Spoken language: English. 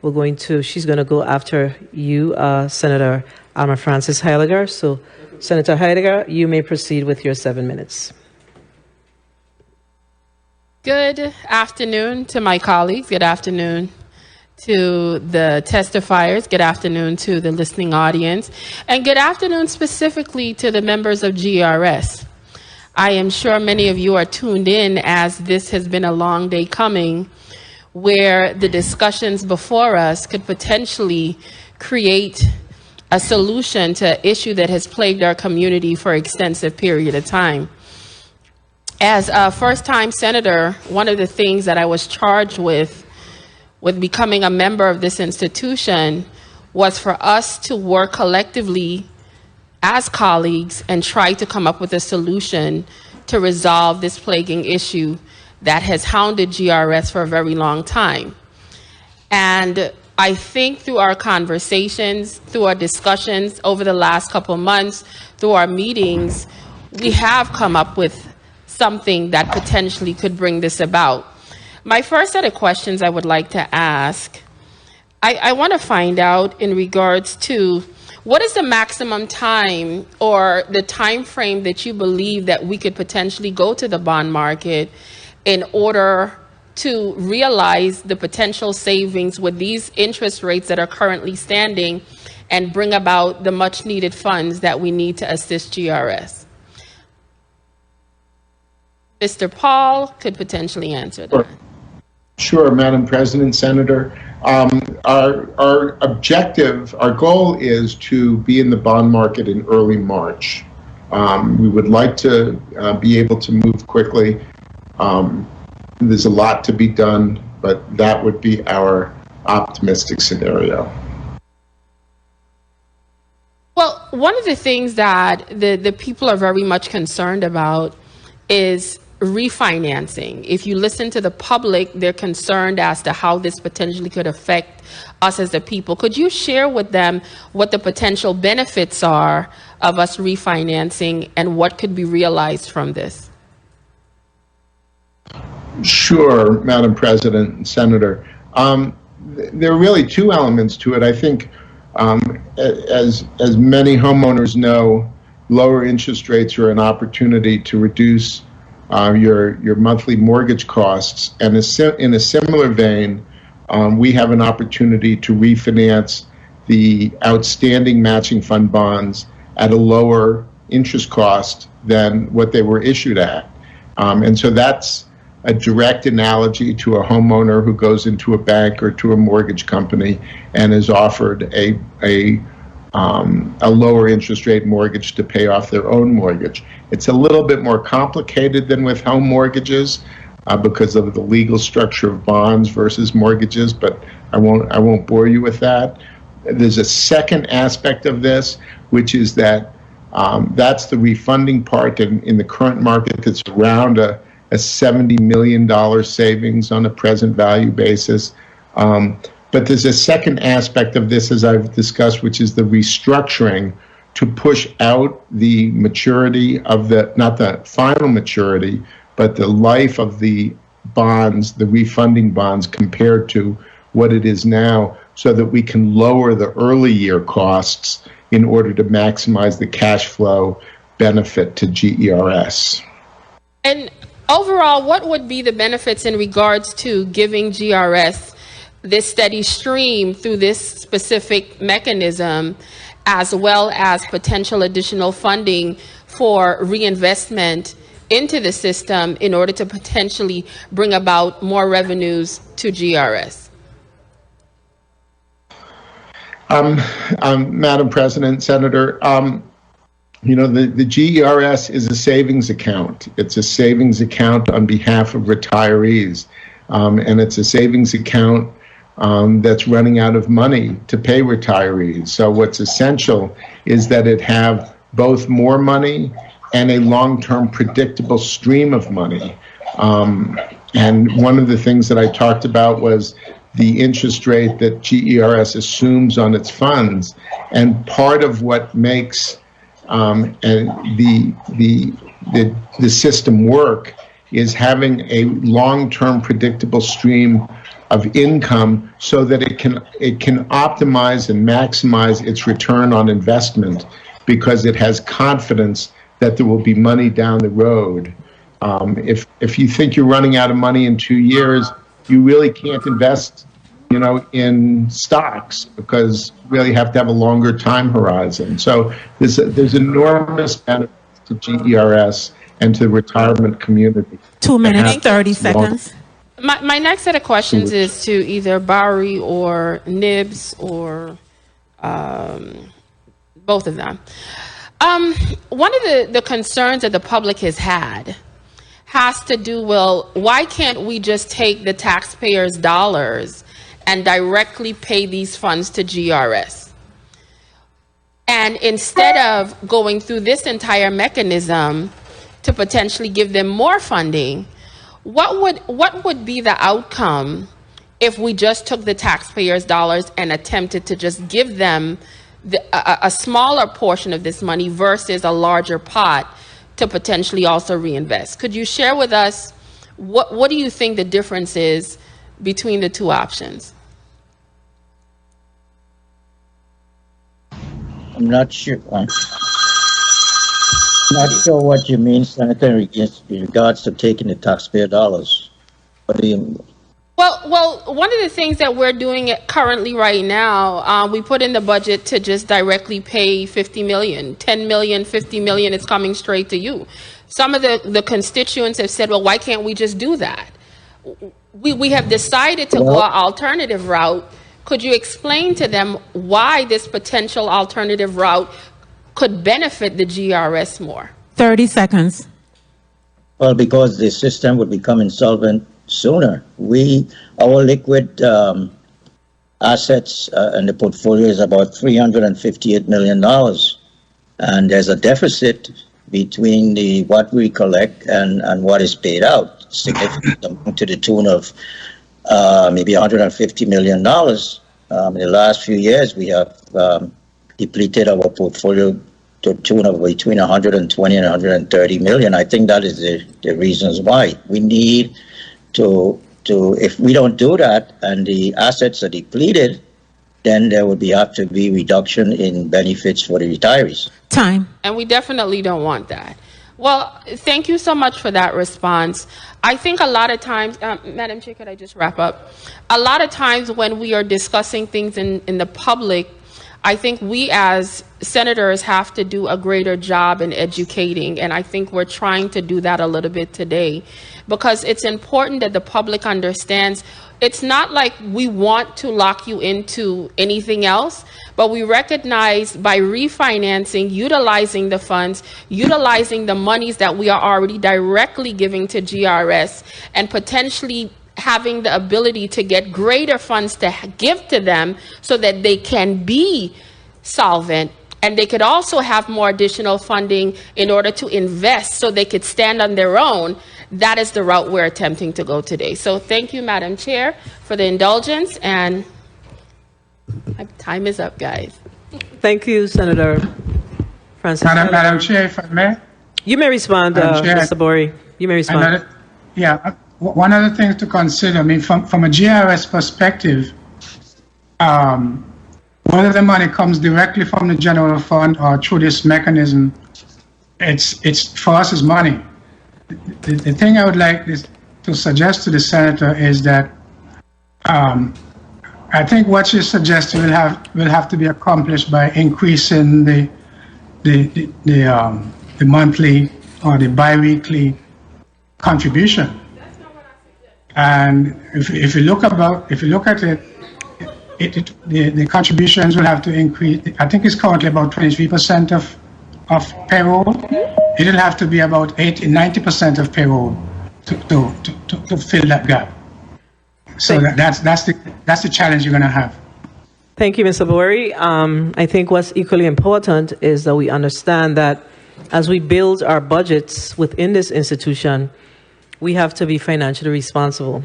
She's going to go after you, Senator Alma Francis Heiliger. So, Senator Heiliger, you may proceed with your 7 minutes. Good afternoon to my colleagues. Good afternoon to the testifiers. Good afternoon to the listening audience. And good afternoon specifically to the members of GRS. I am sure many of you are tuned in as this has been a long day coming, where the discussions before us could potentially create a solution to an issue that has plagued our community for an extensive period of time. As a first-time senator, one of the things that I was charged with becoming a member of this institution was for us to work collectively as colleagues and try to come up with a solution to resolve this plaguing issue that has hounded GRS for a very long time. And I think through our conversations, through our discussions over the last couple of months, through our meetings, we have come up with something that potentially could bring this about. My first set of questions I would like to ask, I want to find out in regards to what is the maximum time or the time frame that you believe that we could potentially go to the bond market in order to realize the potential savings with these interest rates that are currently standing and bring about the much needed funds that we need to assist GRS? Mr. Paul could potentially answer that. Sure, Madam President, Senator. Our objective, our goal is to be in the bond market in early March. We would like to be able to move quickly. There's a lot to be done, but that would be our optimistic scenario. Well, one of the things that the people are very much concerned about is refinancing. If you listen to the public, they're concerned as to how this potentially could affect us as the people. Could you share with them what the potential benefits are of us refinancing and what could be realized from this? Sure, Madam President and Senator. There are really two elements to it. I think, as many homeowners know, lower interest rates are an opportunity to reduce your monthly mortgage costs. And in a similar vein, we have an opportunity to refinance the outstanding matching fund bonds at a lower interest cost than what they were issued at. And so that's a direct analogy to a homeowner who goes into a bank or to a mortgage company and is offered a lower interest rate mortgage to pay off their own mortgage. It's a little bit more complicated than with home mortgages because of the legal structure of bonds versus mortgages, but I won't bore you with that. There's a second aspect of this, which is that that's the refunding part in the current market. That's around a $70 million savings on a present value basis. But there's a second aspect of this, as I've discussed, which is the restructuring to push out the maturity of not the final maturity, but the life of the bonds, the refunding bonds, compared to what it is now, so that we can lower the early year costs in order to maximize the cash flow benefit to GERS. And overall, what would be the benefits in regards to giving GRS this steady stream through this specific mechanism, as well as potential additional funding for reinvestment into the system in order to potentially bring about more revenues to GRS? Madam President, Senator, the GERS is a savings account. It's a savings account on behalf of retirees, and it's a savings account that's running out of money to pay retirees. So what's essential is that it have both more money and a long-term predictable stream of money. And one of the things that I talked about was the interest rate that GERS assumes on its funds. And part of what makes the system work is having a long-term predictable stream of income so that it can optimize and maximize its return on investment because it has confidence that there will be money down the road. If you think you're running out of money in 2 years, you really can't invest, in stocks because you really have to have a longer time horizon. So there's enormous benefits to GERS and to the retirement community. 2 minutes, 30 seconds. My next set of questions is to either Barry or Nibs or both of them. One of the concerns that the public has had has to do, well, why can't we just take the taxpayers' dollars and directly pay these funds to GRS? And instead of going through this entire mechanism to potentially give them more funding, what would be the outcome if we just took the taxpayers' dollars and attempted to just give them a smaller portion of this money versus a larger pot to potentially also reinvest? Could you share with us what do you think the difference is between the two options? I'm not sure. Not sure what you mean, Senator, in regards to taking the taxpayer dollars. What do you mean? Well, one of the things that we're doing currently right now, we put in the budget to just directly pay 50 million, 10 million, 50 million is coming straight to you. Some of the constituents have said, well, why can't we just do that? We have decided to go an alternative route. Could you explain to them why this potential alternative route could benefit the GRS more? 30 seconds. Well, because the system would become insolvent sooner. Our liquid assets in the portfolio is about $358 million. And there's a deficit between what we collect and what is paid out, significant to the tune of maybe $150 million. In the last few years, we have depleted our portfolio to the tune of between 120 and 130 million. I think that is the reasons why. We need to if we don't do that and the assets are depleted, then there would have to be reduction in benefits for the retirees. Time. And we definitely don't want that. Well, thank you so much for that response. I think a lot of times, Madam Chair, could I just wrap up? A lot of times when we are discussing things in the public, I think we as senators have to do a greater job in educating, and I think we're trying to do that a little bit today, because it's important that the public understands it's not like we want to lock you into anything else, but we recognize by refinancing, utilizing the funds, utilizing the monies that we are already directly giving to GRS, and potentially having the ability to get greater funds to give to them so that they can be solvent, and they could also have more additional funding in order to invest so they could stand on their own. That is the route we're attempting to go today. So thank you, Madam Chair, for the indulgence, and time is up, guys. Thank you, Senator Francis. Madam Chair, if I may. You may respond, Mr. Bori. You may respond. One other thing to consider, I mean, from a GRS perspective, whether the money comes directly from the general fund or through this mechanism, it's for us is money. The thing I would like to suggest to the senator is that I think what she's suggesting will have to be accomplished by increasing the monthly or the biweekly contribution. And if you look at it, the contributions will have to increase. I think it's currently about 23% of payroll. It'll have to be about 80-90% of payroll to fill that gap. So that's the challenge you're going to have. Thank you, Mr. Bori. I think what's equally important is that we understand that as we build our budgets within this institution, we have to be financially responsible.